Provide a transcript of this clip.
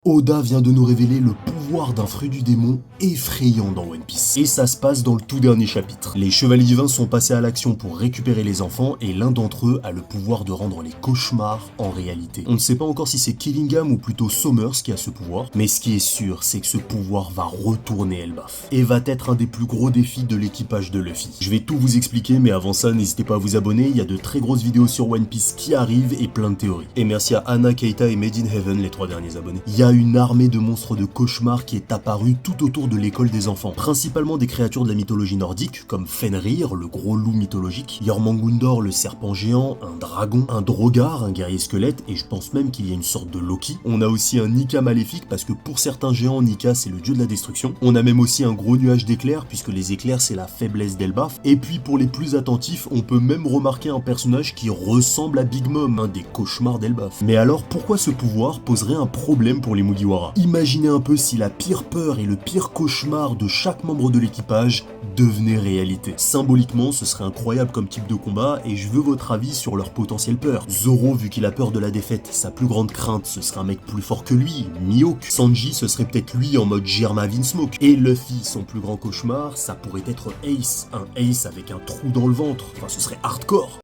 Oda vient de nous révéler le pouvoir d'un fruit du démon effrayant dans One Piece. Et ça se passe dans le tout dernier chapitre. Les chevaliers divins sont passés à l'action pour récupérer les enfants et l'un d'entre eux a le pouvoir de rendre les cauchemars en réalité. On ne sait pas encore si c'est Killingham ou plutôt Somers qui a ce pouvoir, mais ce qui est sûr, c'est que ce pouvoir va retourner Elbaf et va être un des plus gros défis de l'équipage de Luffy. Je vais tout vous expliquer, mais avant ça, n'hésitez pas à vous abonner, il y a de très grosses vidéos sur One Piece qui arrivent et plein de théories. Et merci à Anna, Keita et Made in Heaven, les 3 derniers abonnés. Il y a une armée de monstres de cauchemars qui est apparue tout autour de l'école des enfants, principalement des créatures de la mythologie nordique, comme Fenrir, le gros loup mythologique, Jormungandr, le serpent géant, un dragon, un Drogar, un guerrier squelette, et je pense même qu'il y a une sorte de Loki. On a aussi un Nika maléfique, parce que pour certains géants, Nika c'est le dieu de la destruction. On a même aussi un gros nuage d'éclairs, puisque les éclairs c'est la faiblesse d'Elbaf. Et puis pour les plus attentifs, on peut même remarquer un personnage qui ressemble à Big Mom, un des cauchemars d'Elbaf. Mais alors pourquoi ce pouvoir poserait un problème pour les Mugiwara? Imaginez un peu si la pire peur et le pire cauchemar de chaque membre de l'équipage devenaient réalité. Symboliquement, ce serait incroyable comme type de combat et je veux votre avis sur leur potentielle peur. Zoro, vu qu'il a peur de la défaite, sa plus grande crainte, ce serait un mec plus fort que lui, Mihawk. Sanji, ce serait peut-être lui en mode Jirma Vinsmoke. Et Luffy, son plus grand cauchemar, ça pourrait être Ace. Un Ace avec un trou dans le ventre. Enfin, ce serait hardcore.